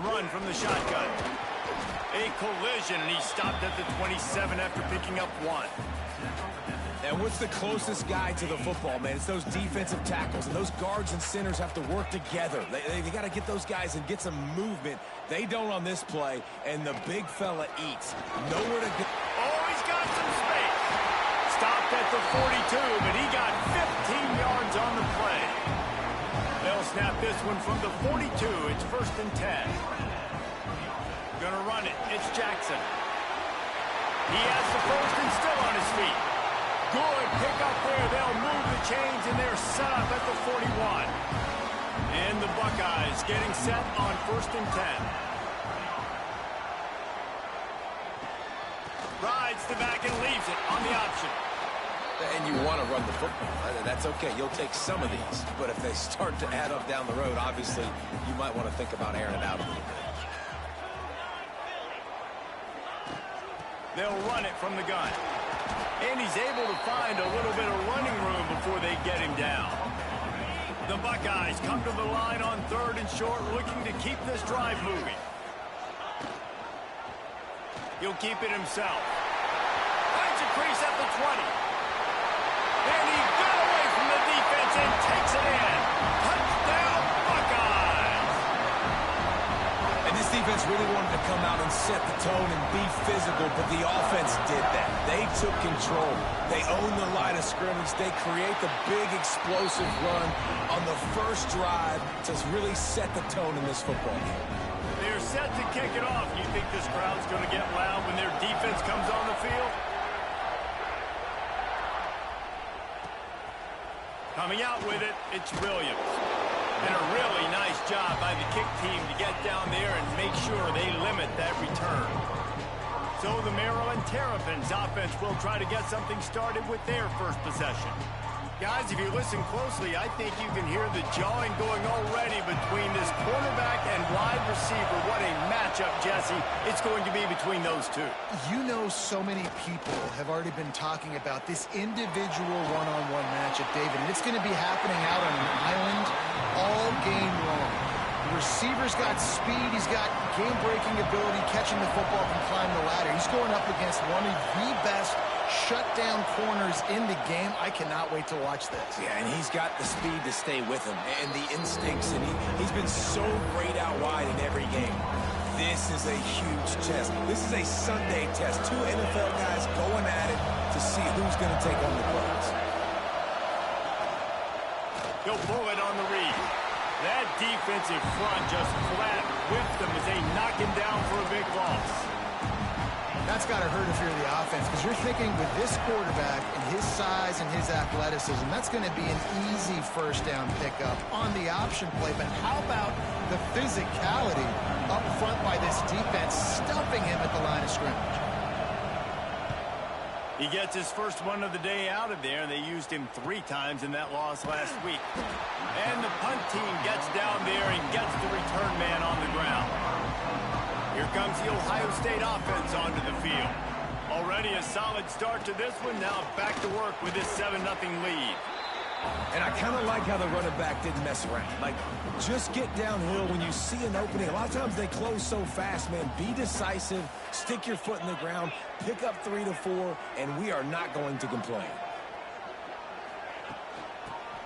run from the shotgun. A collision, and he stopped at the 27 after picking up 1. And what's the closest guy to the football, man? It's those defensive tackles, and those guards and centers have to work together. They got to get those guys and get some movement. They don't on this play, and the big fella eats. Nowhere to go. Oh, he's got some space. Stopped at the 42, but he got 15 yards on the play. They'll snap this one from the 42. It's 1st and 10. Gonna run it. It's Jackson. He has the first and still on his feet. Good pick up there. They'll move the chains, and they're set up at the 41. And the Buckeyes getting set on 1st and 10. Rides the back and leaves it on the option. And you want to run the football. That's okay. You'll take some of these. But if they start to add up down the road, obviously, you might want to think about airing it out a little bit. They'll run it from the gun. And he's able to find a little bit of running room before they get him down. The Buckeyes come to the line on 3rd and short, looking to keep this drive moving. He'll keep it himself. Finds a crease at the 20. And he got away from the defense and takes it in. Touchdown, Buckeyes! And this defense really wanted to come out and set the tone and be physical, but the offense did that. They took control. They owned the line of scrimmage. They create the big explosive run on the first drive to really set the tone in this football game. They're set to kick it off. You think this crowd's going to get loud when their defense comes on the field? Coming out with it, it's Williams. And a really nice job by the kick team to get down there and make sure they limit that return. So the Maryland Terrapins offense will try to get something started with their first possession. Guys, if you listen closely, I think you can hear the jawing going already between this quarterback and wide receiver. What a matchup, Jesse, it's going to be between those two. You know, so many people have already been talking about this individual one-on-one matchup, David, and it's going to be happening out on an island all game long. The receiver's got speed, he's got game-breaking ability, catching the football, can climb the ladder. He's going up against one of the best shutdown corners in the game. I cannot wait to watch this. Yeah, and he's got the speed to stay with him and the instincts, and he's been so great out wide in every game. This is a huge test. This is a Sunday test. 2 NFL guys going at it to see who's going to take on the plays. He'll pull it on the read. That defensive front just flat whipped them as they knock him down for a big loss. That's got to hurt if you're the offense, because you're thinking with this quarterback and his size and his athleticism, that's going to be an easy first down pickup on the option play. But how about the physicality up front by this defense, stuffing him at the line of scrimmage? He gets his first one of the day out of there, and they used him 3 times in that loss last week. And the punt team gets down there and gets the return man on the ground. Here comes the Ohio State offense onto the field. Already a solid start to this one. Now back to work with this 7-0 lead. And I kind of like how the running back didn't mess around. Like, just get downhill when you see an opening. A lot of times they close so fast, man. Be decisive, stick your foot in the ground, pick up 3 to 4, and we are not going to complain.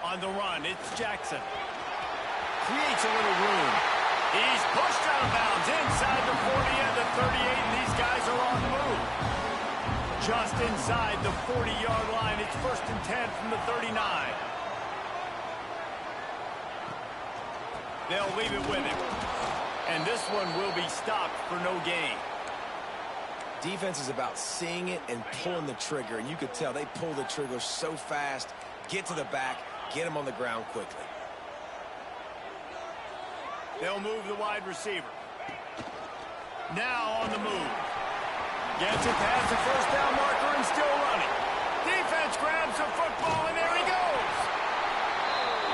On the run, it's Jackson. Creates a little room. He's pushed out of bounds inside the 40 and the 38, and these guys are on the move. Just inside the 40-yard line. It's 1st and 10 from the 39. They'll leave it with him. And this one will be stopped for no gain. Defense is about seeing it and pulling the trigger, and you could tell they pull the trigger so fast, get to the back, get him on the ground quickly. They'll move the wide receiver. Now on the move. Gets it past the first down marker and still running. Defense grabs the football, and there he goes.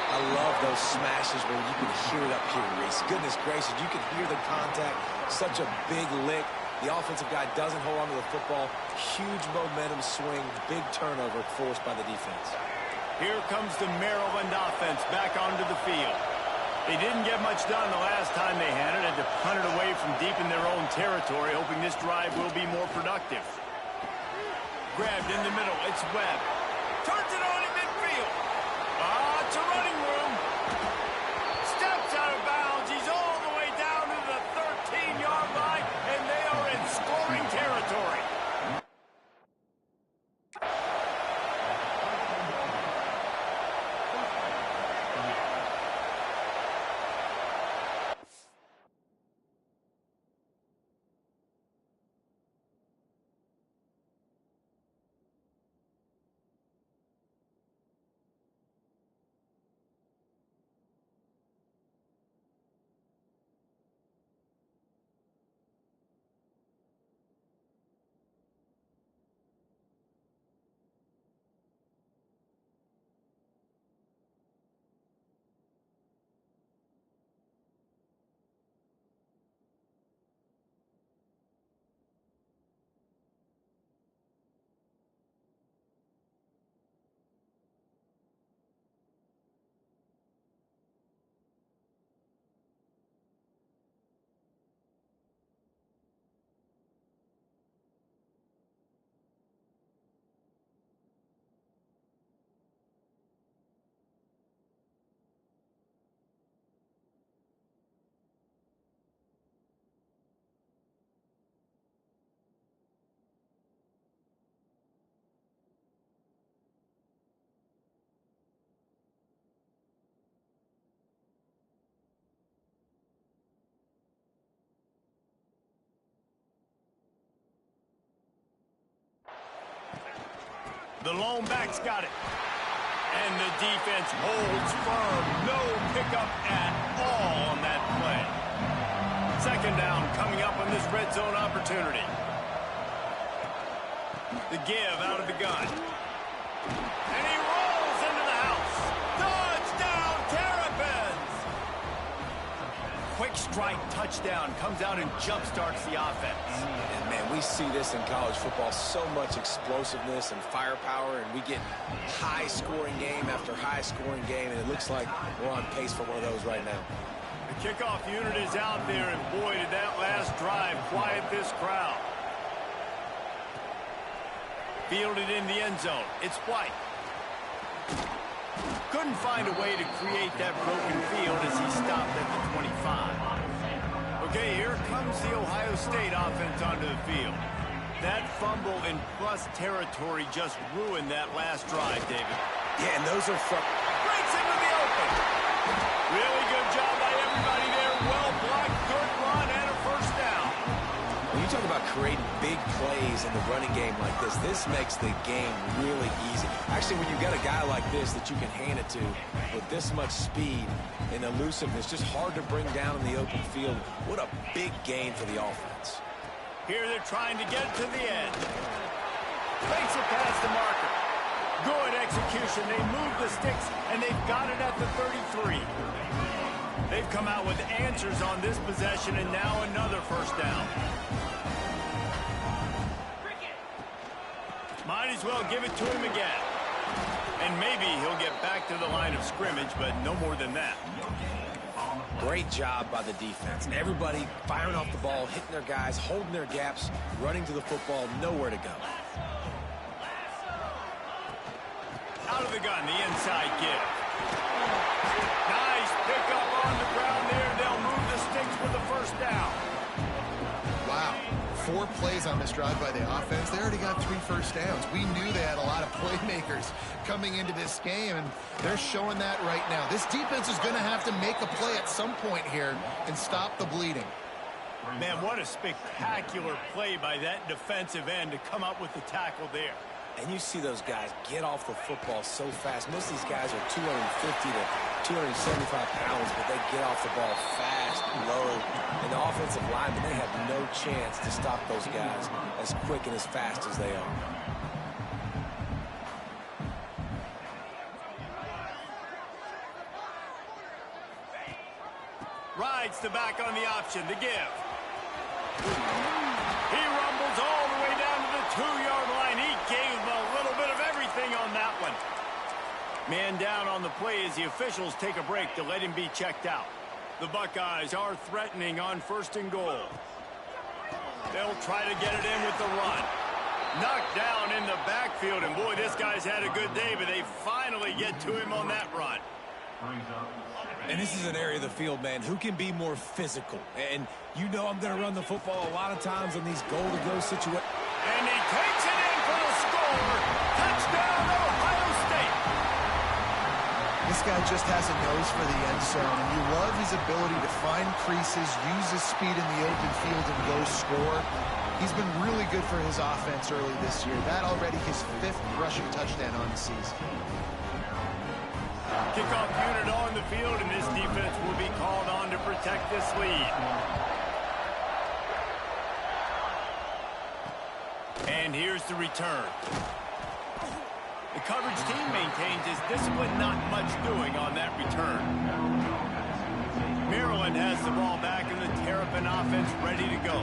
I love those smashes where you can hear it up here, Reese. Goodness gracious, you can hear the contact. Such a big lick. The offensive guy doesn't hold on to the football. Huge momentum swing, big turnover forced by the defense. Here comes the Maryland offense back onto the field. They didn't get much done the last time they had it. Had to punt it away from deep in their own territory, hoping this drive will be more productive. Grabbed in the middle. It's Webb. Turns it on in midfield. It's a running room. Steps out of bounds. He's all the way down to the 13-yard line, and they are in scoring territory. The lone back's got it. And the defense holds firm. No pickup at all on that play. Second down coming up on this red zone opportunity. The give out of the gun. And he rolls into the house. Touchdown, Terrapins! Quick strike touchdown comes out and jump-starts the offense. And, man, we see this in college football, so much explosiveness and firepower, and we get high-scoring game after high-scoring game, and it looks like we're on pace for one of those right now. The kickoff unit is out there, and boy, did that last drive quiet this crowd. Fielded in the end zone. It's White. Couldn't find a way to create that broken field as he stopped at the 25. Okay, here comes the Ohio State offense onto the field. That fumble in plus territory just ruined that last drive, David. Yeah, and those are from... Breaks into the open. Really good job by everybody there. Well blocked, good run, and a first down. When you talk about creating big plays in the running game like this makes the game really easy. Actually, when you've got a guy like this that you can hand it to with this much speed and elusiveness, just hard to bring down in the open field. What a big gain for the offense. Here they're trying to get to the end. Fakes it past the marker. Good execution. They move the sticks, and they've got it at the 33. They've come out with answers on this possession, and now another first down. Might as well give it to him again. And maybe he'll get back to the line of scrimmage, but no more than that. Great job by the defense. Everybody firing off the ball, hitting their guys, holding their gaps, running to the football, nowhere to go. Out of the gun, the inside give. Nice pickup on the ground there. They'll move the sticks for the first down. Wow. 4 plays on this drive by the offense. They already got 3 first downs. We knew they had a lot of playmakers coming into this game, and they're showing that right now. This defense is going to have to make a play at some point here and stop the bleeding. Man, what a spectacular play by that defensive end to come up with the tackle there. And you see those guys get off the football so fast. Most of these guys are 250 to 275 pounds, but they get off the ball fast, low. And the offensive linemen, they have no chance to stop those guys as quick and as fast as they are. Rides the back on the option, the give. He rumbles all the way down to the 2-yard line. He gave him a little bit of everything on that one. Man down on the play as the officials take a break to let him be checked out. The Buckeyes are threatening on 1st and goal. They'll try to get it in with the run. Knocked down in the backfield, and boy, this guy's had a good day, but they finally get to him on that run. And this is an area of the field, man, who can be more physical. And you know I'm going to run the football a lot of times in these goal-to-go situations. And he takes it in for the score. Touchdown, Ohio State. This guy just has a nose for the end zone, and you love his ability to find creases, use his speed in the open field, and go score. He's been really good for his offense early this year. That already his 5th rushing touchdown on the season. Kickoff unit on the field, and this defense will be called on to protect this lead. And here's the return. The coverage team maintains his discipline, not much doing on that return. Maryland has the ball back and the Terrapin offense ready to go.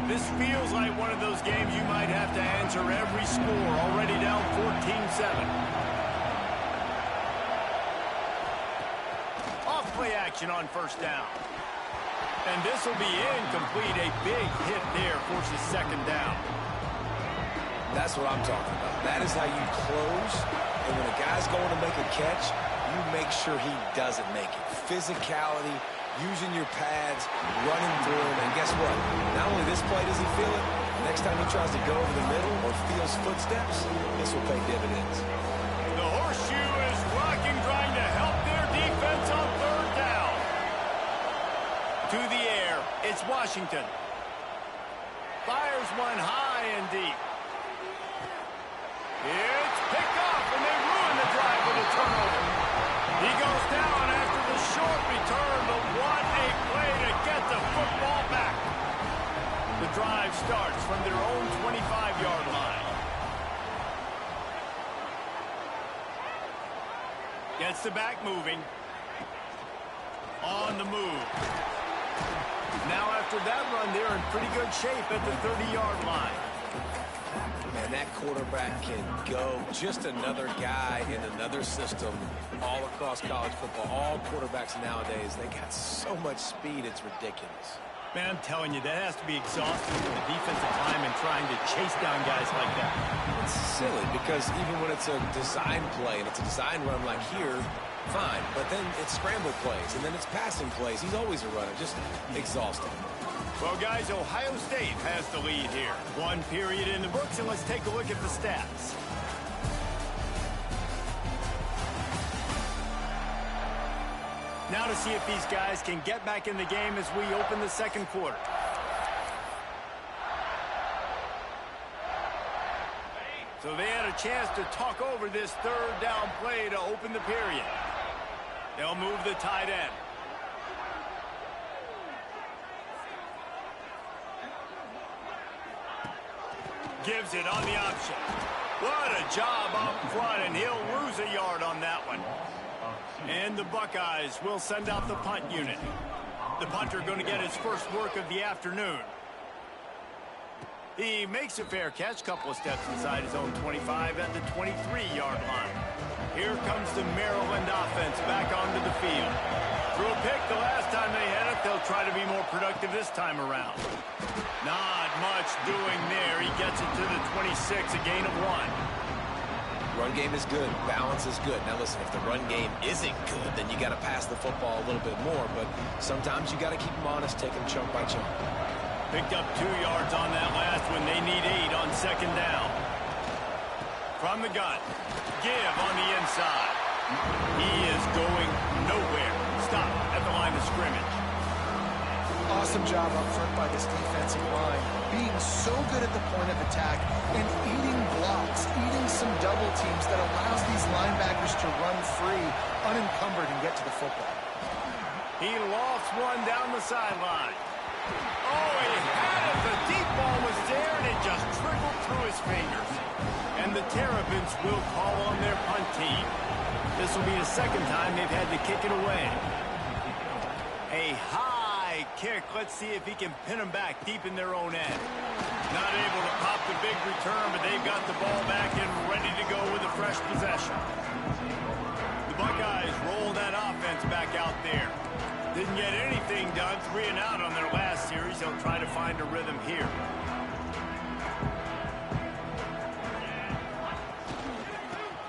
This feels like one of those games you might have to answer every score, already down 14-7. Off-play action on 1st down. And this will be incomplete. A big hit there forces 2nd down. That's what I'm talking about. That is how you close. And when a guy's going to make a catch, you make sure he doesn't make it. Physicality, using your pads, running through him. And guess what? Not only this play does he feel it, next time he tries to go over the middle or feels footsteps, this will pay dividends. The horseshoe is rocking, trying to help their defense on 3rd down. To the air, it's Washington. Fires one high and deep. It's picked off, and they ruin the drive with a turnover. He goes down after the short return, but what a play to get the football back. The drive starts from their own 25-yard line. Gets the back moving. On the move. Now after that run, they're in pretty good shape at the 30-yard line. And that quarterback can go. Just another guy in another system all across college football. All quarterbacks nowadays, they got so much speed, it's ridiculous. Man, I'm telling you, that has to be exhausting for the defensive lineman trying to chase down guys like that. It's silly because even when it's a design play and it's a design run like here, fine. But then it's scramble plays and then it's passing plays. He's always a runner. Just exhausting. Well, guys, Ohio State has the lead here. 1 period in the books, and let's take a look at the stats. Now to see if these guys can get back in the game as we open the 2nd quarter. So they had a chance to talk over this 3rd down play to open the period. They'll move the tight end. Gives it on the option. What a job up front, and he'll lose a yard on that one. And the Buckeyes will send out the punt unit. The punter going to get his first work of the afternoon. He makes a fair catch, couple of steps inside his own 25 at the 23-yard line. Here comes the Maryland offense back onto the field. Threw a pick the last time they had it. They'll try to be more productive this time around. Not much doing there. He gets it to the 26, a gain of 1. Run game is good. Balance is good. Now listen, if the run game isn't good, then you got to pass the football a little bit more. But sometimes you got to keep them honest, take them chunk by chunk. Picked up 2 yards on that last one. They need 8 on 2nd down. From the gun. Give on the inside. He is going nowhere. Stop at the line of scrimmage. Awesome job up front by this defensive line. Being so good at the point of attack and eating blocks, eating some double teams that allows these linebackers to run free, unencumbered, and get to the football. He lofts one down the sideline. Oh, he had it. The deep ball was there, and it just trickled through his fingers. And the Terrapins will call on their punt team. This will be the 2nd time they've had to kick it away. A high kick. Let's see if he can pin them back deep in their own end. Not able to pop the big return, but they've got the ball back and ready to go with a fresh possession. The Buckeyes roll that offense back out there. Didn't get anything done, 3 and out on their last series. They'll try to find a rhythm here.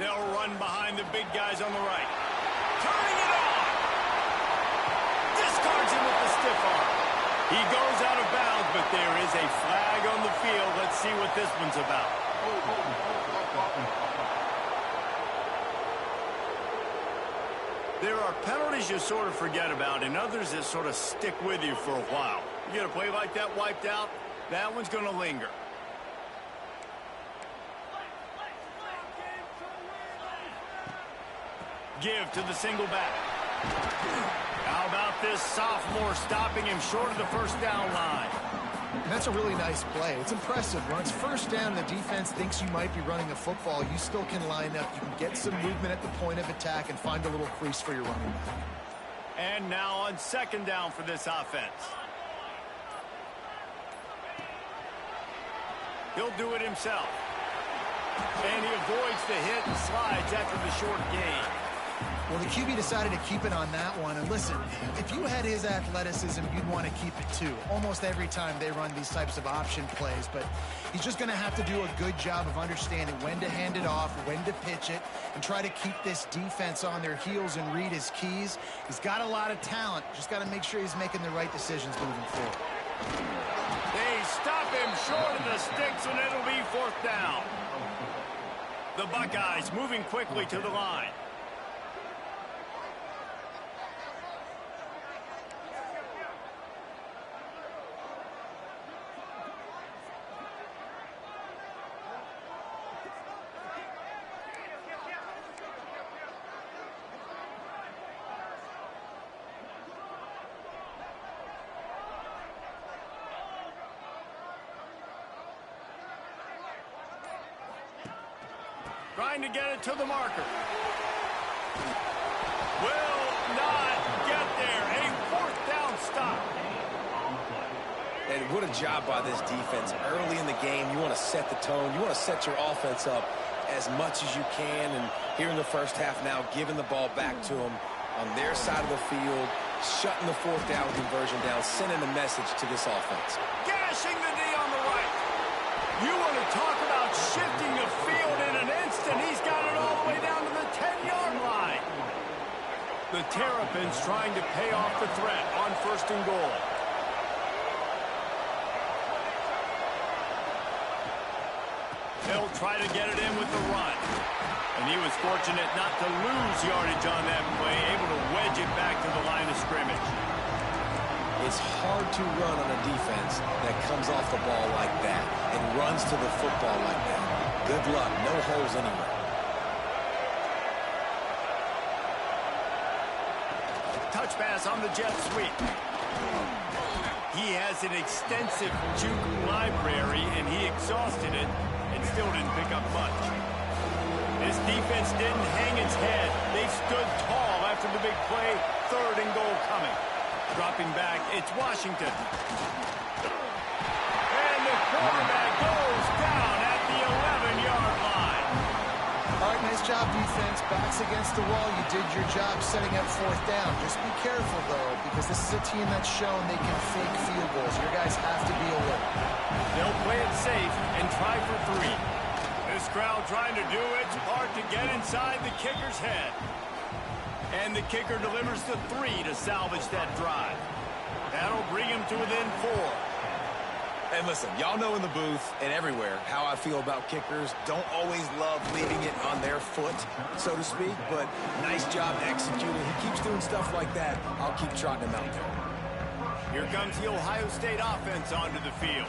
They'll run behind the big guys on the right. Turning it on! Discards him with the stiff arm. He goes out of bounds, but there is a flag on the field. Let's see what this one's about. There are penalties you sort of forget about and others that sort of stick with you for a while. You get a play like that wiped out, that one's going to linger. Give to the single back. How about this sophomore stopping him short of the first down line? And that's a really nice play. It's impressive. When it's first down, the defense thinks you might be running a football. You still can line up. You can get some movement at the point of attack and find a little crease for your running back. And now on second down for this offense. He'll do it himself. And he avoids the hit and slides after the short gain. Well, the QB decided to keep it on that one. And listen, if you had his athleticism, you'd want to keep it too. Almost every time they run these types of option plays. But he's just going to have to do a good job of understanding when to hand it off, when to pitch it, and try to keep this defense on their heels and read his keys. He's got a lot of talent. Just got to make sure he's making the right decisions moving forward. They stop him short of the sticks, and it'll be fourth down. The Buckeyes moving quickly to the line. Trying to get it to the marker. Will not get there. A fourth down stop. And what a job by this defense. Early in the game, you want to set the tone. You want to set your offense up as much as you can. And here in the first half now, giving the ball back to them on their side of the field, shutting the fourth down conversion down, sending a message to this offense. Gashing the knee on the right. You want to talk about shifting the field in an instant. He's got it all the way down to the 10-yard line. The Terrapins trying to pay off the threat on first and goal. They'll try to get it in with the run. And he was fortunate not to lose yardage on that play, able to wedge it back to the line of scrimmage. It's hard to run on a defense that comes off the ball like that and runs to the football like that. Good luck. No holes anywhere. Touch pass on the jet sweep. He has an extensive juke library, and he exhausted it and still didn't pick up much. This defense didn't hang its head. They stood tall after the big play. Third and goal coming. Dropping back, it's Washington. And the quarterback goes down at the 11-yard line. All right, nice job, defense. Backs against the wall. You did your job setting up fourth down. Just be careful, though, because this is a team that's shown they can fake field goals. Your guys have to be alert. They'll play it safe and try for 3. This crowd trying to do its part to get inside the kicker's head. And the kicker delivers the 3 to salvage that drive. That'll bring him to within 4. And listen, y'all know in the booth and everywhere how I feel about kickers. Don't always love leaving it on their foot, so to speak, but nice job executing. He keeps doing stuff like that. I'll keep trotting him out there. Here comes the Ohio State offense onto the field.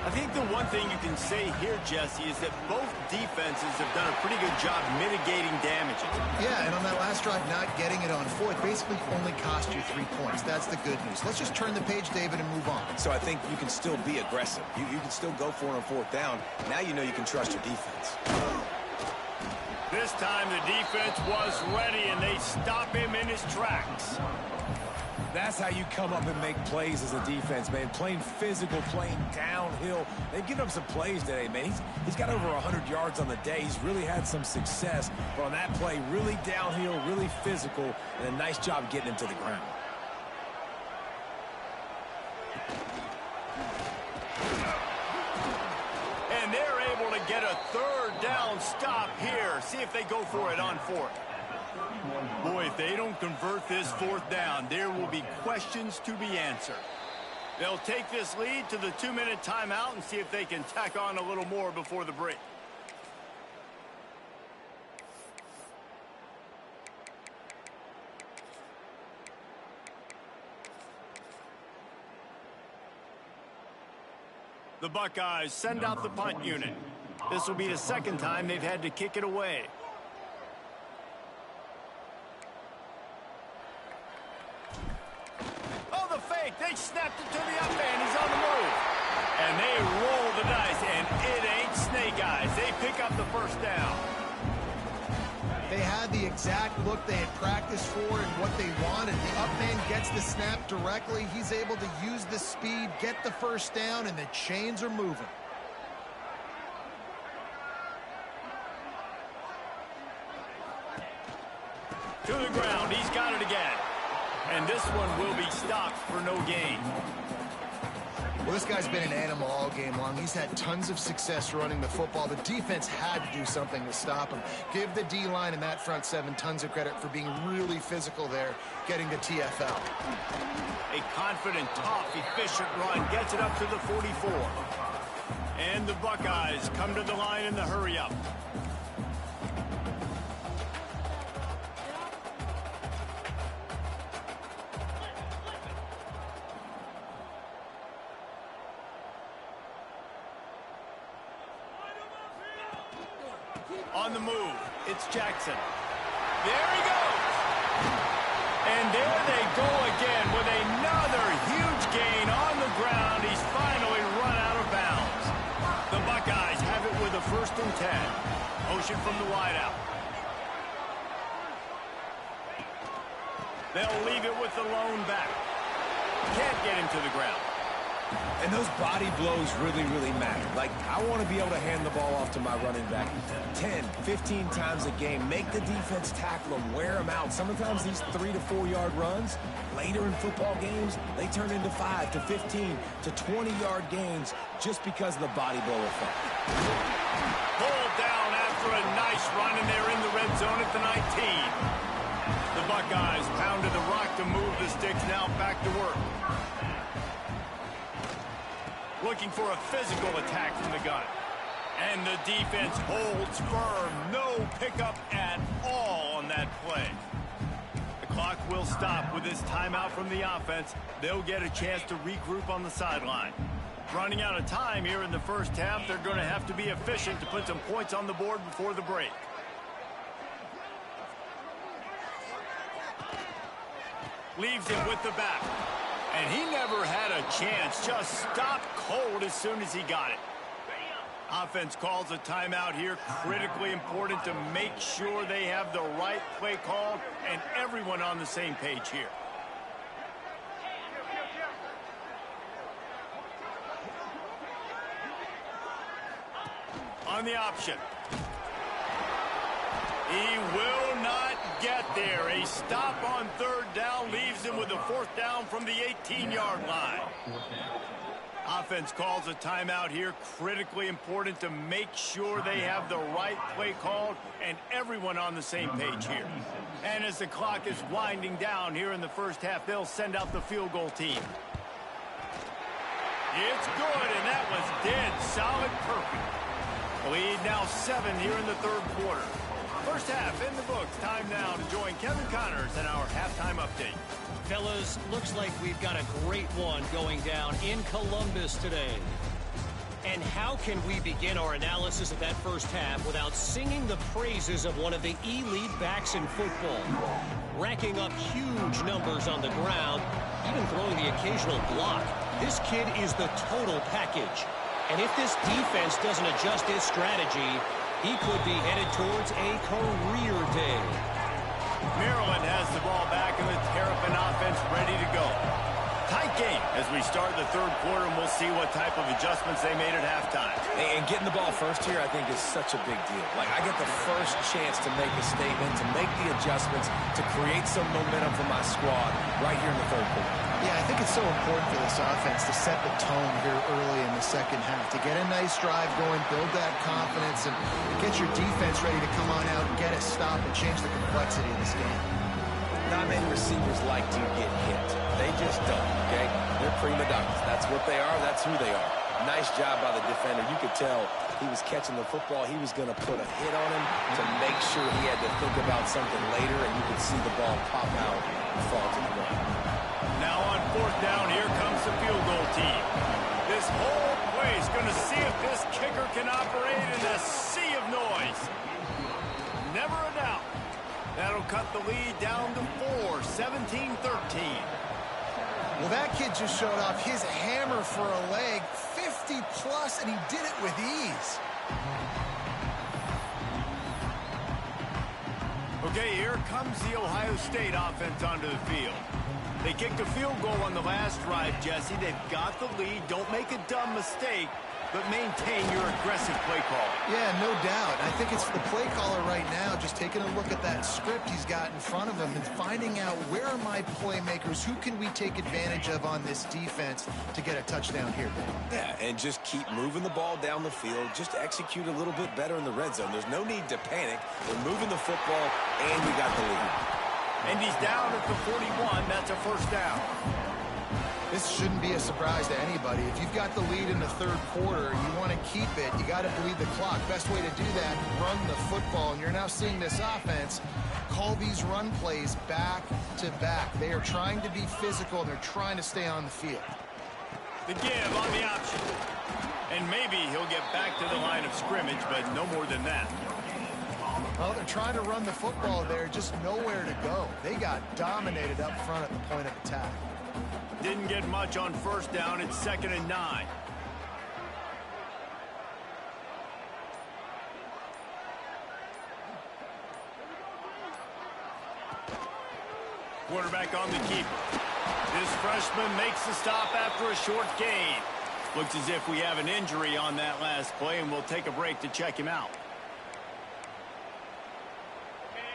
I think the one thing you can say here, Jesse, is that both defenses have done a pretty good job mitigating damages. Yeah, and on that last drive, not getting it on fourth basically only cost you 3 points. That's the good news. Let's just turn the page, David, and move on. So I think you can still be aggressive. You can still go for it on fourth down. Now you know you can trust your defense. This time the defense was ready, and they stop him in his tracks. That's how you come up and make plays as a defense, man. Playing physical, playing downhill. They've given up some plays today, man. He's got over 100 yards on the day. He's really had some success. But on that play, really downhill, really physical, and a nice job getting him to the ground. get a third down stop here. See if they go for it on fourth. Boy, if they don't convert this fourth down, there will be questions to be answered. They'll take this lead to the 2-minute timeout and see if they can tack on a little more before the break. The Buckeyes send out the punt unit. This will be the second time they've had to kick it away. Oh, the fake. They snapped it to the up end. He's on the move. And they roll the dice, and it ain't snake eyes. They pick up the first down. They had the exact look they had practiced for and what they wanted. The up man gets the snap directly. He's able to use the speed, get the first down, and the chains are moving. To the ground. He's got it again. And this one will be stopped for no gain. Well, this guy's been an animal all game long. He's had tons of success running the football. The defense had to do something to stop him. Give the D-line and that front seven tons of credit for being really physical there, getting the TFL. A confident, tough, efficient run gets it up to the 44. And the Buckeyes come to the line in the hurry-up. On the move, it's Jackson. There he goes. And there they go again with another huge gain on the ground. He's finally run out of bounds. The Buckeyes have it with a 1st and 10. Motion from the wideout. They'll leave it with the lone back. Can't get him to the ground. And those body blows really, really matter. Like, I want to be able to hand the ball off to my running back 10, 15 times a game. Make the defense tackle them, wear them out. Sometimes these 3 to 4 yard runs, later in football games, they turn into 5 to 15 to 20 yard gains just because of the body blow effect. Pulled down after a nice run, and they're in the red zone at the 19. The Buckeyes pounded the rock to move the sticks, now back to work. Looking for a physical attack from the gun. And the defense holds firm. No pickup at all on that play. The clock will stop with this timeout from the offense. They'll get a chance to regroup on the sideline. Running out of time here in the first half, they're going to have to be efficient to put some points on the board before the break. Leaves him with the back. And he never had a chance. Just stopped cold as soon as he got it. Offense calls a timeout here. Critically important to make sure they have the right play called and everyone on the same page here. On the option. He will not get there. A stop on 3rd down leaves him with a 4th down from the 18-yard line. Offense calls a timeout here. Critically important to make sure they have the right play called and everyone on the same page here. And as the clock is winding down here in the first half, they'll send out the field goal team. It's good, and that was dead solid perfect. Lead now 7 here in the 3rd quarter. First half in the books. Time now to join Kevin Connors in our halftime update. Fellas, looks like we've got a great one going down in Columbus today. And how can we begin our analysis of that first half without singing the praises of one of the elite backs in football? Racking up huge numbers on the ground, even throwing the occasional block. This kid is the total package. And if this defense doesn't adjust its strategy, he could be headed towards a career day. Maryland has the ball back and the Terrapin offense ready to go. tight game as we start the third quarter, and we'll see what type of adjustments they made at halftime. And getting the ball first here, I think, is such a big deal. Like, I get the first chance to make a statement, to make the adjustments, to create some momentum for my squad right here in the third quarter. Yeah, I think it's so important for this offense to set the tone here early in the second half, to get a nice drive going, build that confidence, and get your defense ready to come on out and get a stop and change the complexity of this game. Not many receivers like to get hit. They just don't, okay? They're prima donnas. That's what they are. That's who they are. Nice job by the defender. You could tell he was catching the football. He was going to put a hit on him to make sure he had to think about something later, and you could see the ball pop out and fall to the ground. Now on fourth down, here comes the field goal team. This whole play is going to see if this kicker can operate in a sea of noise. Never a doubt. That'll cut the lead down to 4, 17-13. Well, that kid just showed off his hammer for a leg, 50-plus, and he did it with ease. Okay, here comes the Ohio State offense onto the field. They kicked a field goal on the last drive, Jesse. They've got the lead. Don't make a dumb mistake, but maintain your aggressive play call. Yeah, no doubt. I think it's the play caller right now just taking a look at that script he's got in front of him and finding out where are my playmakers, who can we take advantage of on this defense to get a touchdown here. Yeah, and just keep moving the ball down the field. Just execute a little bit better in the red zone. There's no need to panic. We're moving the football, and we got the lead. And he's down at the 41. That's a first down. This shouldn't be a surprise to anybody. If you've got the lead in the third quarter and you want to keep it, you got to bleed the clock. Best way to do that, run the football. And you're now seeing this offense call these run plays back to back. They are trying to be physical, and they're trying to stay on the field. The give on the option. And maybe he'll get back to the line of scrimmage, but no more than that. Well, they're trying to run the football there, just nowhere to go. They got dominated up front at the point of attack. Didn't get much on first down. It's 2nd and 9. Quarterback on the keeper. This freshman makes the stop after a short gain. Looks as if we have an injury on that last play, and we'll take a break to check him out.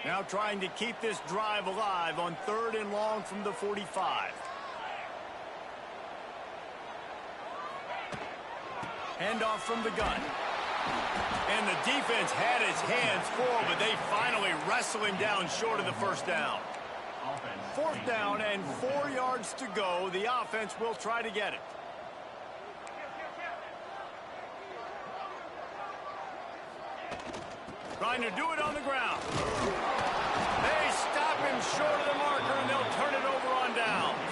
Now trying to keep this drive alive on 3rd and long from the 45. Handoff from the gun. And the defense had his hands full, but they finally wrestle him down short of the first down. 4th down and 4 yards to go. The offense will try to get it. Trying to do it on the ground. They stop him short of the marker, and they'll turn it over on downs.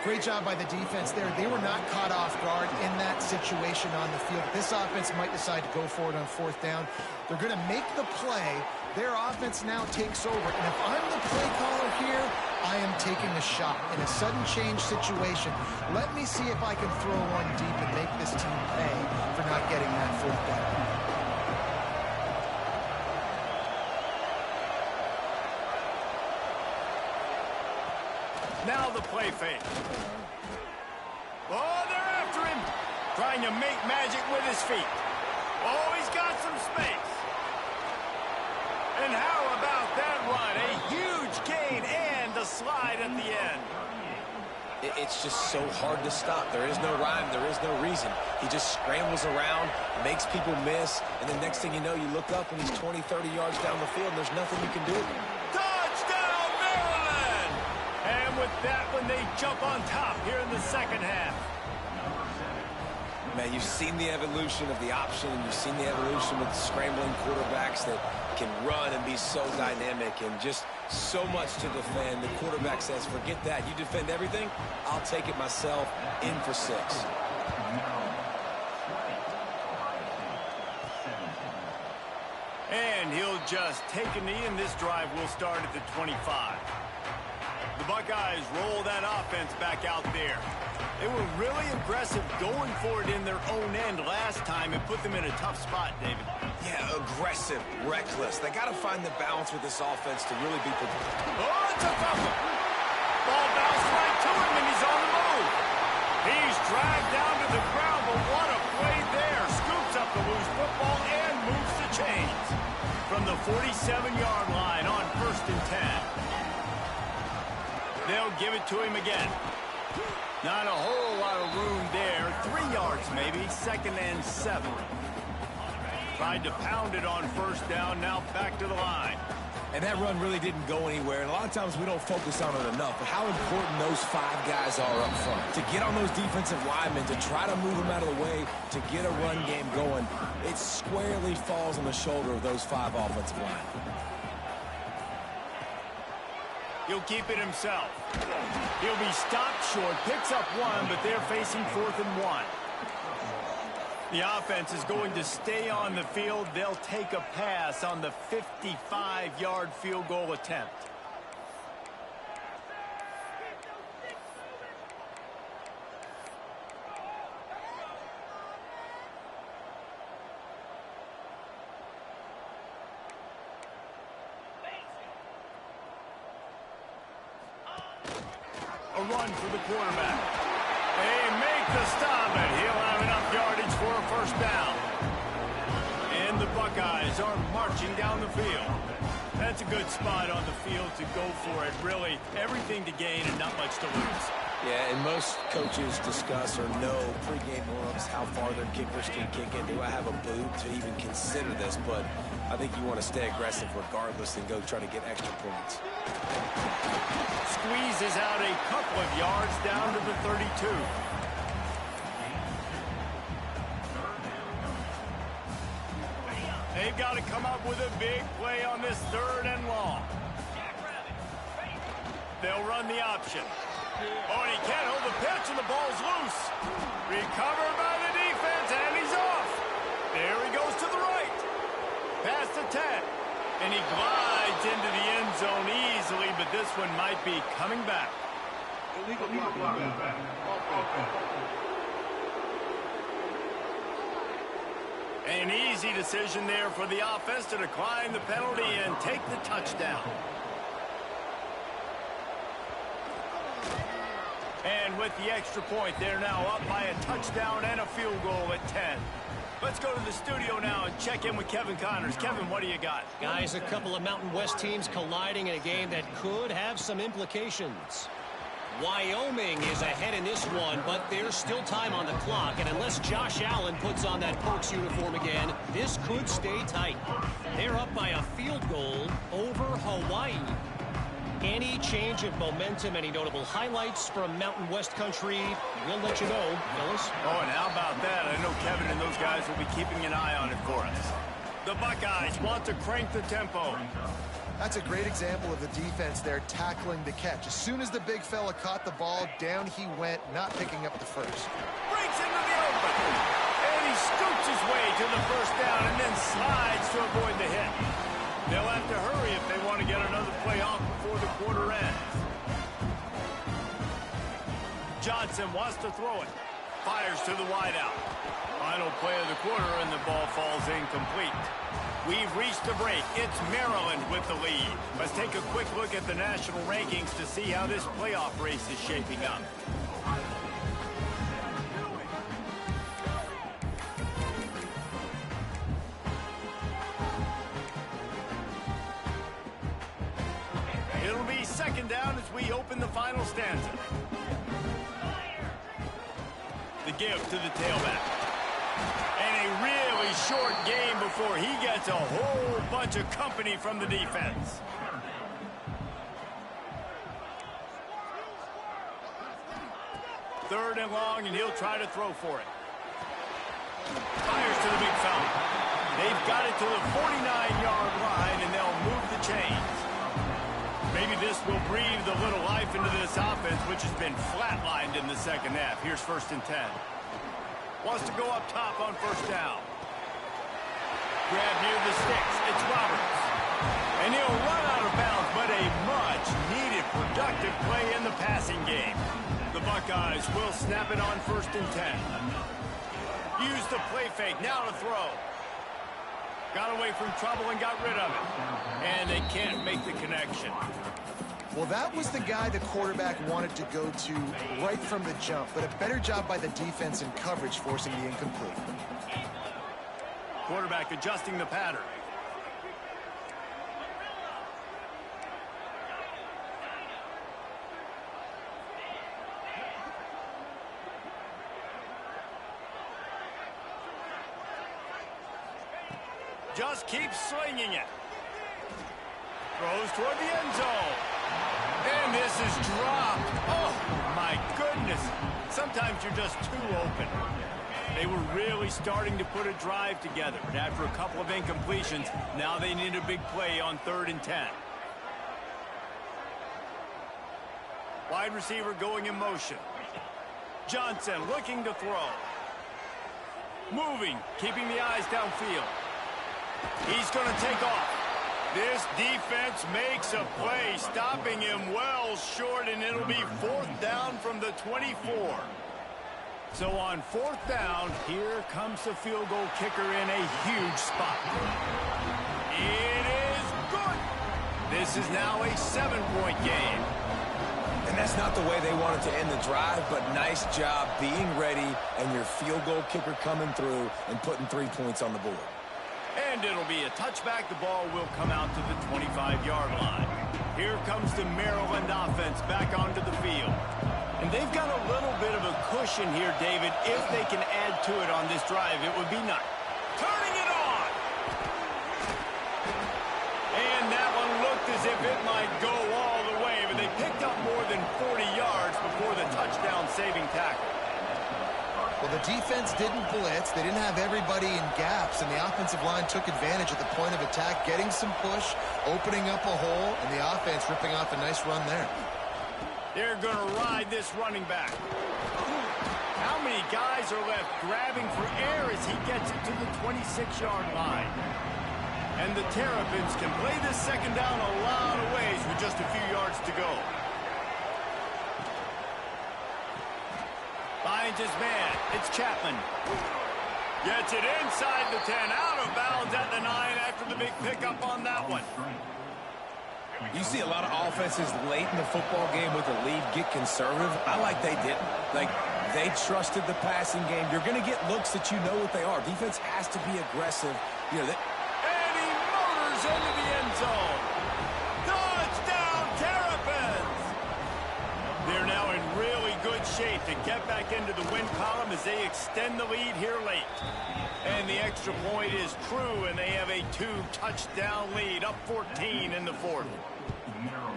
Great job by the defense there. They were not caught off guard in that situation on the field. This offense might decide to go for it on 4th down. They're going to make the play. Their offense now takes over. And if I'm the play caller here, I am taking a shot in a sudden change situation. Let me see if I can throw one deep and make this team pay for not getting that 4th down. Now the play fake. Oh, they're after him. Trying to make magic with his feet. Oh, he's got some space. And how about that run? A huge gain and the slide at the end. It's just so hard to stop. There is no rhyme. There is no reason. He just scrambles around, makes people miss, and the next thing you know, you look up and he's 20, 30 yards down the field, and there's nothing you can do. Touchdown, Maryland! And with that one, they jump on top here in the second half. Man, you've seen the evolution of the option, and you've seen the evolution with scrambling quarterbacks that can run and be so dynamic and just so much to defend. The quarterback says, forget that. You defend everything, I'll take it myself. In for 6. And he'll just take a knee, and this drive will start at the 25. The Buckeyes roll that offense back out there. They were really aggressive going for it in their own end last time and put them in a tough spot, David. Yeah, aggressive, reckless. They got to find the balance with this offense to really be predictable. Oh, it's a fumble. Ball bounced right to to him, and he's on the move. He's dragged down to the ground, but what a play there. Scoops up the loose football and moves the chains. From the 47-yard line on 1st and 10. They'll give it to him again. Not a whole lot of room there. 3 yards maybe. 2nd and 7. Tried to pound it on 1st down. Now back to the line. And that run really didn't go anywhere. And a lot of times we don't focus on it enough. But how important those 5 guys are up front. To get on those defensive linemen, to try to move them out of the way, to get a run game going, it squarely falls on the shoulder of those 5 offensive linemen. He'll keep it himself. He'll be stopped short, picks up 1, but they're facing 4th and 1. The offense is going to stay on the field. They'll take a pass on the 55-yard field goal attempt. A run for the quarterback. They make the stop, and he'll have enough yardage for a 1st down. And the Buckeyes are marching down the field. That's a good spot on the field to go for it. Really, everything to gain and not much to lose. Yeah, and most coaches discuss or know pregame warm-ups, how far their kickers can kick it. Do I have a boot to even consider this? But I think you want to stay aggressive regardless and go try to get extra points. Squeezes out a couple of yards down to the 32. They've got to come up with a big play on this 3rd and long. They'll run the option. Oh, and he can't hold the pitch, and the ball's loose. Recovered by the defense, and he's off. There he goes to the right. Past the 10. And he glides into the end zone easily, but this one might be coming back. An easy decision there for the offense to decline the penalty and take the touchdown. And with the extra point, they're now up by a touchdown and a field goal at 10. Let's go to the studio now and check in with Kevin Connors. Kevin, what do you got? Guys, a couple of Mountain West teams colliding in a game that could have some implications. Wyoming is ahead in this one, but there's still time on the clock, and unless Josh Allen puts on that Pokes uniform again, this could stay tight. They're up by a field goal over Hawaii. Any change of momentum, any notable highlights from Mountain West country, we'll let you know, fellas. Oh, and how about that? I know Kevin and those guys will be keeping an eye on it for us. The Buckeyes want to crank the tempo. That's a great example of the defense there tackling the catch. As soon as the big fella caught the ball, down he went, not picking up the 1st. Breaks into the open. And he scoots his way to the 1st down and then slides to avoid the hit. They'll have to hurry if they want to get another play off before the quarter ends. Johnson wants to throw it. Fires to the wideout. Final play of the quarter, and the ball falls incomplete. We've reached the break. It's Maryland with the lead. Let's take a quick look at the national rankings to see how this playoff race is shaping up. It'll be 2nd down as we open the final stanza. The give to the tailback. And a really short game before he gets a whole bunch of company from the defense. Third and long, and he'll try to throw for it. Fires to the big fella. They've got it to the 49-yard line, and they'll move the chains. Maybe this will breathe a little life into this offense, which has been flatlined in the 2nd half. Here's 1st and 10. Wants to go up top on 1st down. Grab near the sticks. It's Roberts. And he'll run out of bounds, but a much-needed productive play in the passing game. The Buckeyes will snap it on 1st and 10. Use the play fake. Now to throw. Got away from trouble and got rid of it. And they can't make the connection. Well, that was the guy the quarterback wanted to go to right from the jump, but a better job by the defense in coverage forcing the incomplete. Quarterback adjusting the pattern. Just keeps slinging it. Throws toward the end zone. And this is dropped. Oh, my goodness. Sometimes you're just too open. They were really starting to put a drive together, but after a couple of incompletions, now they need a big play on 3rd and 10. Wide receiver going in motion. Johnson looking to throw. Moving, keeping the eyes downfield. He's going to take off. This defense makes a play, stopping him well short, and it'll be 4th down from the 24. So on 4th down, here comes the field goal kicker in a huge spot. It is good. This is now a 7-point game. And that's not the way they wanted to end the drive, but nice job being ready and your field goal kicker coming through and putting 3 points on the board. And it'll be a touchback. The ball will come out to the 25-yard line. Here comes the Maryland offense back onto the field. And they've got a little bit of a cushion here, David. If they can add to it on this drive, it would be nice. Turning it on! And that one looked as if it might go all the way, but they picked up more than 40 yards before the touchdown-saving tackle. Well, the defense didn't blitz. They didn't have everybody in gaps, and the offensive line took advantage at the point of attack, getting some push, opening up a hole, and the offense ripping off a nice run there. They're going to ride this running back. How many guys are left grabbing for air as he gets it to the 26-yard line? And the Terrapins can play this second down a lot of ways with just a few yards to go. Finds his man. It's Chapman. Gets it inside the 10. Out of bounds at the 9 after the big pickup on that one. You see a lot of offenses late in the football game with a lead get conservative. I like they didn't. Like, they trusted the passing game. You're going to get looks that you know what they are. Defense has to be aggressive. You know, and he motors into the end zone. Touchdown, Terrapins! They're now in really good shape to get back into the win column as they extend the lead here late. And the extra point is true, and they have a 2-touchdown lead, up 14 in the 4th.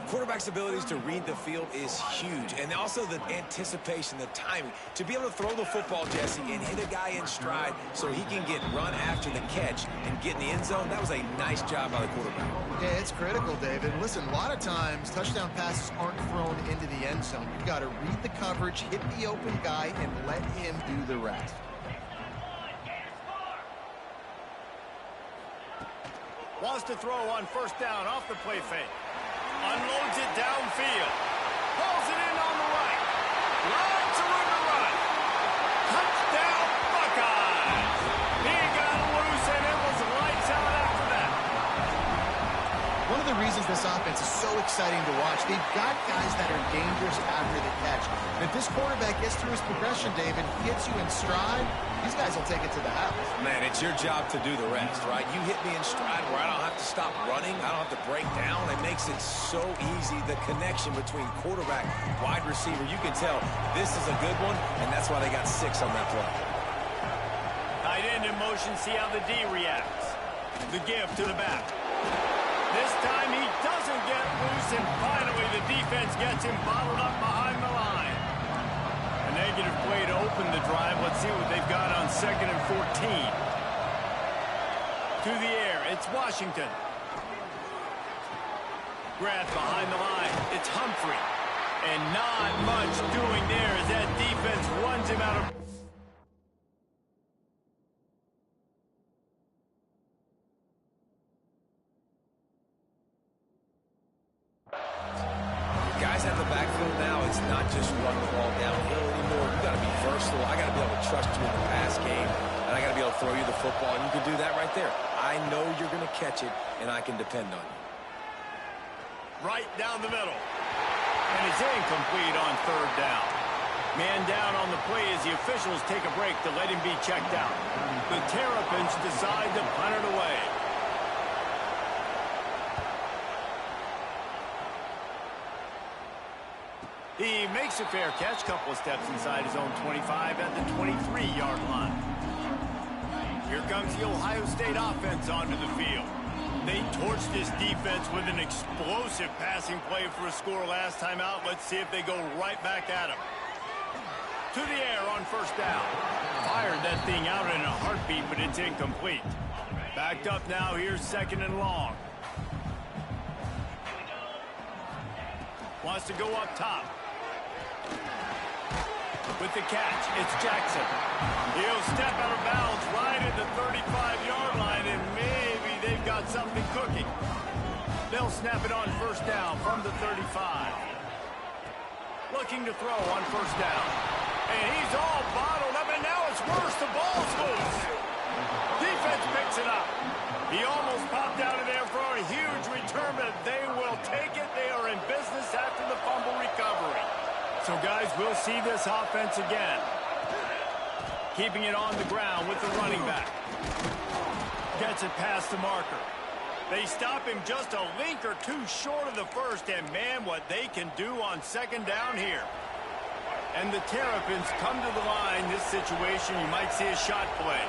Quarterback's abilities to read the field is huge, and also the anticipation, the timing. To be able to throw the football, Jesse, and hit a guy in stride so he can get run after the catch and get in the end zone, that was a nice job by the quarterback. Yeah, it's critical, David. Listen, a lot of times touchdown passes aren't thrown into the end zone. You've got to read the coverage, hit the open guy, and let him do the rest. Wants to throw on 1st down off the play fake. Unloads it downfield. Pulls it in on the right. Lots of room to run. Touchdown, Buckeyes. He got loose and it was lights out after that. One of the reasons this offense is so exciting to watch, they've got guys that are dangerous after the catch. And if this quarterback gets through his progression, David, hits you in stride, these guys will take it to the house. Man, it's your job to do the rest, right? You hit me in stride where I don't have to stop running. I don't have to break down. It makes it so easy, the connection between quarterback, wide receiver. You can tell this is a good one, and that's why they got 6 on that play. Tight end in motion, see how the D reacts. The give to the back. This time he doesn't get loose, and finally the defense gets him bottled up behind the line. A negative play to open the drive. Let's see what they've got on 2nd and 14. To the air, it's Washington. Grabbed behind the line, it's Humphrey. And not much doing there as that defense runs him out of... Guys at the backfield now, it's not just run the ball downhill anymore. You got to be versatile. I got to be able to trust you in the pass game, and I got to be able to throw you the football, and you can do that right there. I know you're going to catch it, and I can depend on you. Right down the middle. And it's incomplete on third down. Man down on the play as the officials take a break to let him be checked out. The Terrapins decide to punt it away. He makes a fair catch, couple of steps inside his own 25 at the 23-yard line. Here comes the Ohio State offense onto the field. They torched this defense with an explosive passing play for a score last time out. Let's see if they go right back at him. To the air on first down. Fired that thing out in a heartbeat, but it's incomplete. Backed up now, here's second and long. Wants to go up top. With the catch, it's Jackson. He'll step out of bounds right at the 35-yard line, and maybe they've got something cooking. They'll snap it on first down from the 35. Looking to throw on first down. And he's all bottled up, and now it's worse. The ball's loose. Defense picks it up. He almost popped out of there for a huge return, but they will take it. They are in business after the fumble recovery. So, guys, we'll see this offense again. Keeping it on the ground with the running back. Gets it past the marker. They stop him just a link or two short of the first, and, man, what they can do on second down here. And the Terrapins come to the line. This situation, you might see a shot play.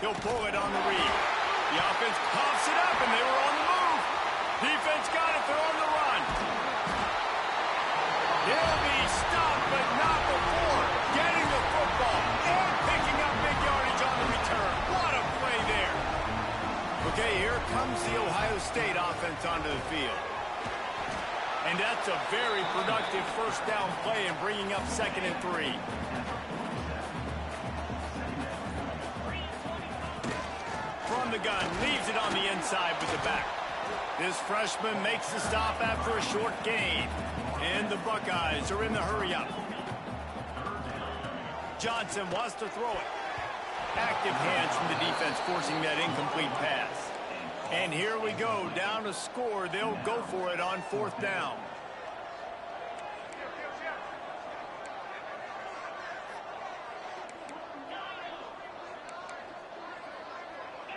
He'll pull it on the read. The offense pops it up, and they were on the move. Defense got it. They're on the run. He'll be stopped, but not before getting the football and picking up big yardage on the return. What a play there. Okay, here comes the Ohio State offense onto the field. And that's a very productive first down play in bringing up 2nd and 3. From the gun, leaves it on the inside with the back. This freshman makes the stop after a short gain. And the Buckeyes are in the hurry-up. Johnson wants to throw it. Active hands from the defense forcing that incomplete pass. And here we go, down to score. They'll go for it on 4th down.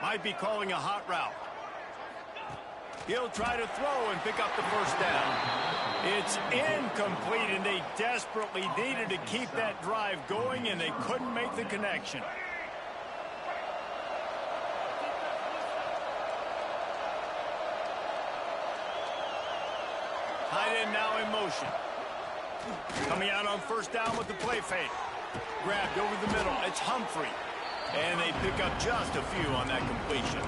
Might be calling a hot route. He'll try to throw and pick up the first down. It's incomplete, and they desperately needed to keep that drive going, and they couldn't make the connection. Tight end now in motion. Coming out on first down with the play fake. Grabbed over the middle. It's Humphrey. And they pick up just a few on that completion.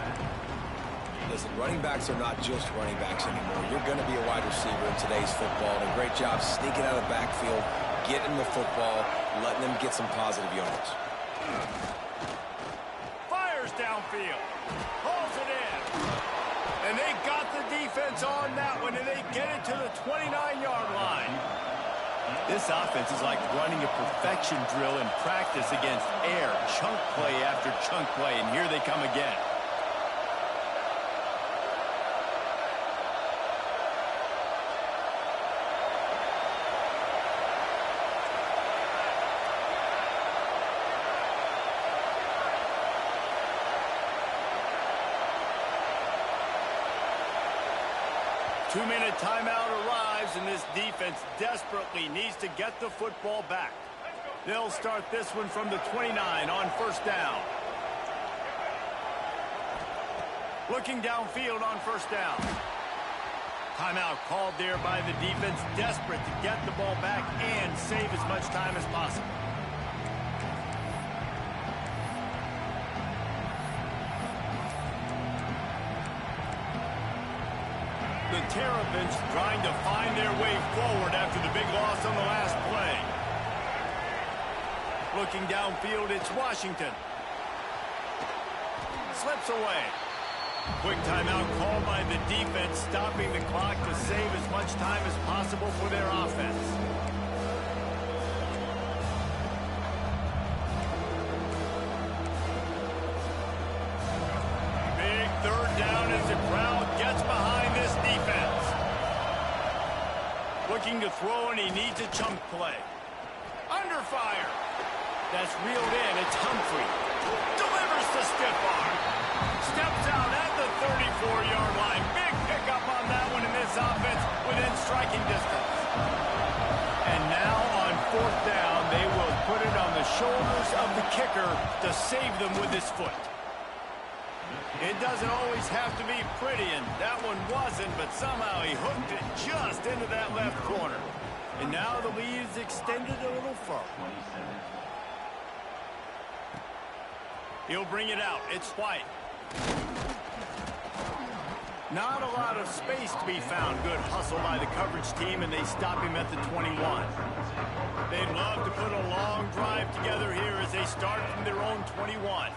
Listen, running backs are not just running backs anymore. You're going to be a wide receiver in today's football. And a great job sneaking out of the backfield, getting the football, letting them get some positive yards. Fires downfield. Pulls it in. And they got the defense on that one, and they get it to the 29-yard line. This offense is like running a perfection drill in practice against air. Chunk play after chunk play, and here they come again. Two-minute timeout arrives, and this defense desperately needs to get the football back. They'll start this one from the 29 on first down. Looking downfield on first down. Timeout called there by the defense, desperate to get the ball back and save as much time as possible. The Terrapins trying to find their way forward after the big loss on the last play. Looking downfield, it's Washington. Slips away. Quick timeout called by the defense, stopping the clock to save as much time as possible for their offense. Big third down as the crowd gets behind Looking to throw, and he needs a chunk play. Under fire. That's reeled in. It's Humphrey. Delivers the stiff arm. Steps out at the 34-yard line. Big pickup on that one in this offense within striking distance. And now on fourth down, they will put it on the shoulders of the kicker to save them with his foot. It doesn't always have to be pretty, and that one wasn't, but somehow he hooked it just into that left corner. And now the lead is extended a little further. He'll bring it out. It's White. Not a lot of space to be found. Good hustle by the coverage team, and they stop him at the 21. They'd love to put a long drive together here as they start from their own 21.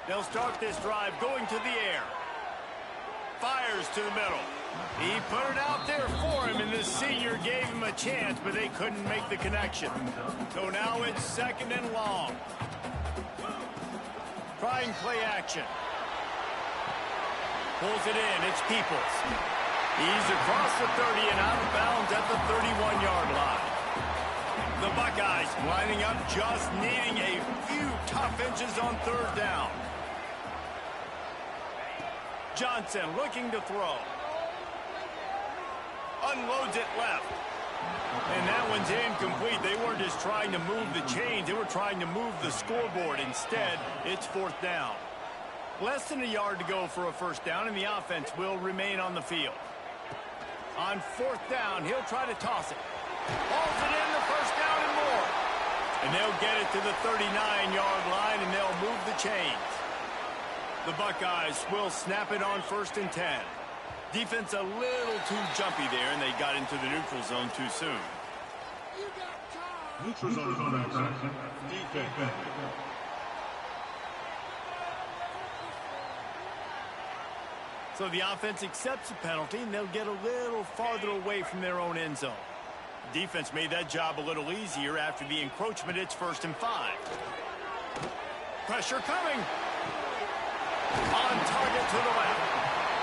They'll start this drive going to the air. Fires to the middle. He put it out there for him, and the senior gave him a chance, but they couldn't make the connection. So now it's second and long. Trying play action. Pulls it in. It's Peoples. He's across the 30 and out of bounds at the 31-yard line. The Buckeyes lining up, just needing a few tough inches on third down. Johnson looking to throw. Unloads it left. And that one's incomplete. They weren't just trying to move the chains. They were trying to move the scoreboard. Instead, it's fourth down. Less than a yard to go for a first down, and the offense will remain on the field. On fourth down, he'll try to toss it. Hauls it in the first down and more. And they'll get it to the 39-yard line, and they'll move the chains. The Buckeyes will snap it on first and 10. Defense a little too jumpy there, and they got into the neutral zone too soon. Neutral zone defense. So the offense accepts the penalty, and they'll get a little farther away from their own end zone. Defense made that job a little easier after the encroachment. It's first and 5. Pressure coming. On target to the left.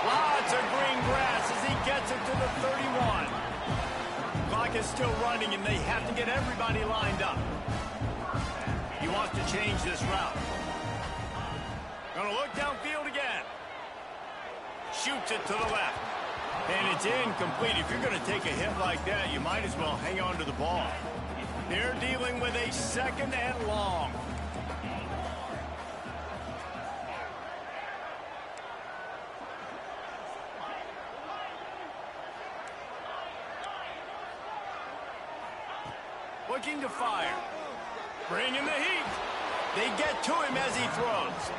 Lots of green grass as he gets it to the 31. Clock is still running, and they have to get everybody lined up. He wants to change this route. Gonna look downfield again. Shoots it to the left. And it's incomplete. If you're going to take a hit like that, you might as well hang on to the ball. They're dealing with a second and long. Looking to fire. Bringing the heat. They get to him as he throws.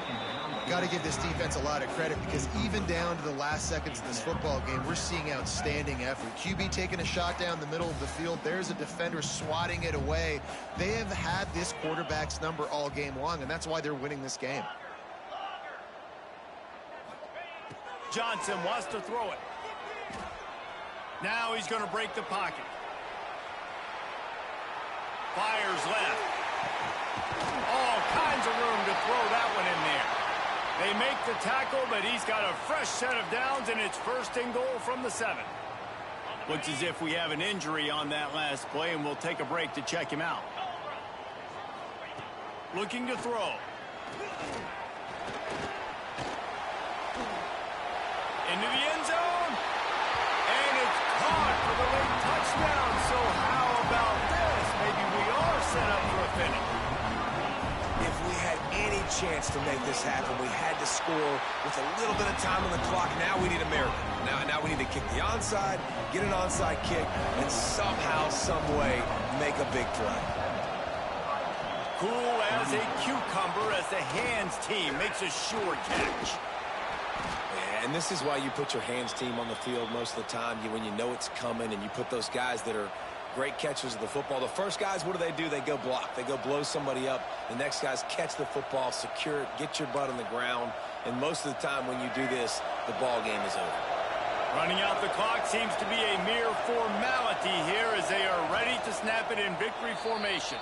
Got to give this defense a lot of credit, because even down to the last seconds of this football game, we're seeing outstanding effort. QB taking a shot down the middle of the field. There's a defender swatting it away. They have had this quarterback's number all game long, and that's why they're winning this game. Johnson wants to throw it. Now he's going to break the pocket. Fires left. All kinds of room to throw that one in there. They make the tackle, but he's got a fresh set of downs, and it's first and goal from the 7. Looks as if we have an injury on that last play, and we'll take a break to check him out. Looking to throw. Into the end zone. And it's caught for the late touchdown. So how about this? Maybe we are set up for a finish. If we had any chance to make this happen, we had to score with a little bit of time on the clock. Now we need a miracle. Now we need to kick the onside, get an onside kick, and somehow, some way, make a big play. Cool as a cucumber as the hands team makes a sure catch. And this is why you put your hands team on the field most of the time, when you know it's coming, and you put those guys that are great catchers of the football. The first guys, what do? They go block. They go blow somebody up. The next guys catch the football, secure it, get your butt on the ground. And most of the time when you do this, the ball game is over. Running out the clock seems to be a mere formality here as they are ready to snap it in victory formation.